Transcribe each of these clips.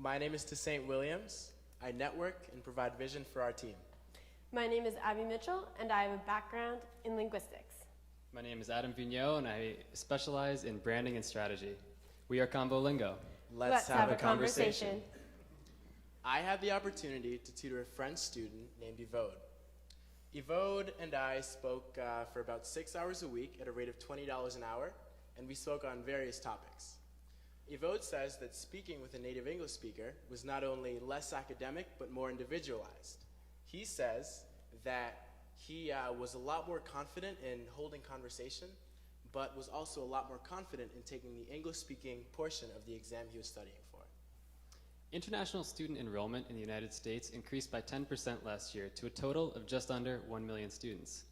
My name is Toussaint Williams. I network and provide vision for our team. My name is Abby Mitchell, and I have a background in linguistics. My name is Adam Vigneault, and I specialize in branding and strategy. We are ConvoLingo. Let's have a conversation. I had the opportunity to tutor a French student named Evode. Evode and I spoke for about 6 hours a week at a rate of $20 an hour, and we spoke on various topics. Evode says that speaking with a native English speaker was not only less academic, but more individualized. He says that he was a lot more confident in holding conversation, but was also a lot more confident in taking the English-speaking portion of the exam he was studying for. International student enrollment in the United States increased by 10% last year to a total of just under 1 million students.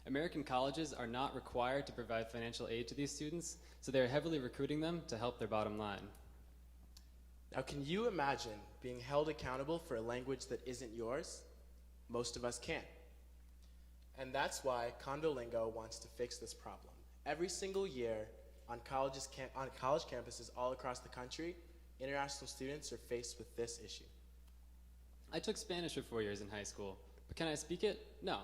American colleges are not required to provide financial aid to these students, so they are heavily recruiting them to help their bottom line. Now, can you imagine being held accountable for a language that isn't yours? Most of us can't. And that's why ConvoLingo wants to fix this problem. Every single year on college campuses all across the country, international students are faced with this issue. I took Spanish for 4 years in high school, but can I speak it? No.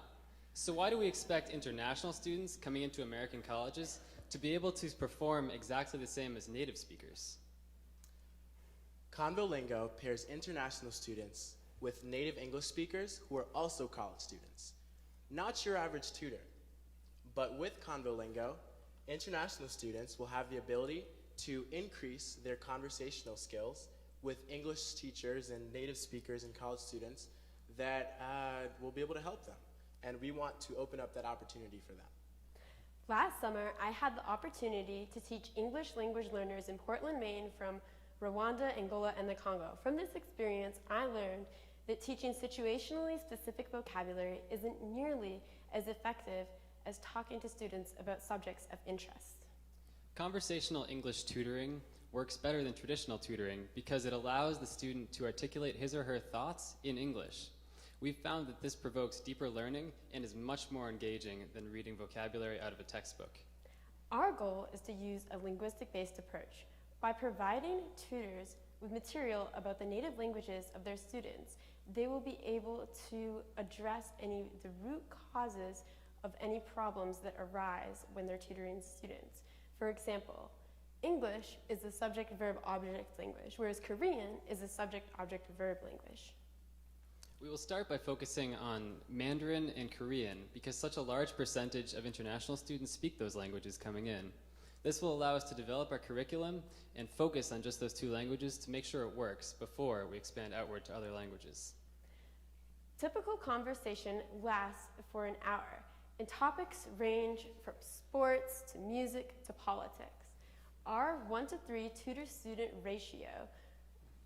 So why do we expect international students coming into American colleges to be able to perform exactly the same as native speakers? ConvoLingo pairs international students with native English speakers who are also college students. Not your average tutor, but with ConvoLingo, international students will have the ability to increase their conversational skills with English teachers and native speakers and college students that will be able to help them. And we want to open up that opportunity for them. Last summer, I had the opportunity to teach English language learners in Portland, Maine from Rwanda, Angola, and the Congo. From this experience, I learned that teaching situationally specific vocabulary isn't nearly as effective as talking to students about subjects of interest. Conversational English tutoring works better than traditional tutoring because it allows the student to articulate his or her thoughts in English. We've found that this provokes deeper learning and is much more engaging than reading vocabulary out of a textbook. Our goal is to use a linguistic-based approach. By providing tutors with material about the native languages of their students, they will be able to address the root causes of any problems that arise when they're tutoring students. For example, English is a subject-verb-object language, whereas Korean is a subject-object-verb language. We will start by focusing on Mandarin and Korean because such a large percentage of international students speak those languages coming in. This will allow us to develop our curriculum and focus on just those two languages to make sure it works before we expand outward to other languages. Typical conversation lasts for an hour, and topics range from sports to music to politics. Our 1-to-3 tutor-student ratio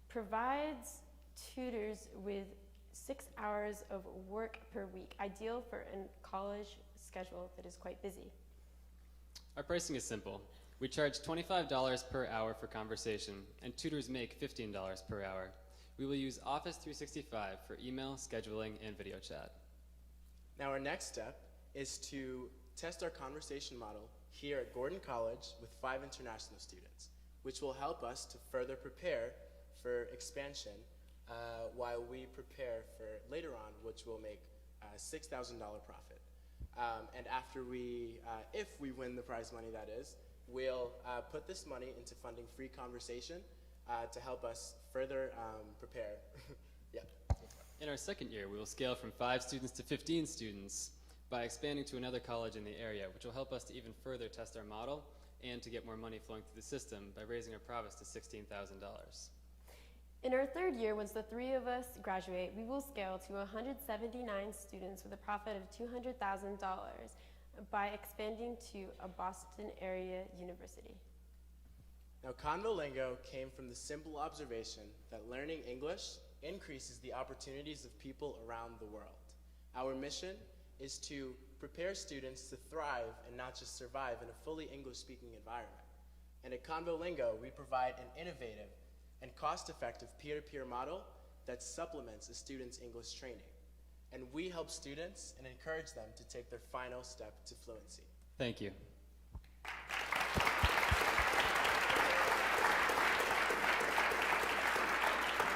provides tutors with 6 hours of work per week, ideal for a college schedule that is quite busy. Our pricing is simple. We charge $25 per hour for conversation, and tutors make $15 per hour. We will use Office 365 for email, scheduling, and video chat. Now our next step is to test our conversation model here at Gordon College with 5 international students, which will help us to further prepare for expansion while we prepare for later on, which will make a $6,000 profit. And after if we win the prize money, that is, we'll put this money into funding free conversation to help us further prepare. Yeah. In our second year, we will scale from 5 students to 15 students by expanding to another college in the area, which will help us to even further test our model and to get more money flowing through the system by raising our profits to $16,000. In our third year, once the 3 of us graduate, we will scale to 179 students with a profit of $200,000 by expanding to a Boston area university. Now, ConvoLingo came from the simple observation that learning English increases the opportunities of people around the world. Our mission is to prepare students to thrive and not just survive in a fully English-speaking environment. And at ConvoLingo, we provide an innovative and cost-effective peer-to-peer model that supplements a student's English training. And we help students and encourage them to take their final step to fluency. Thank you.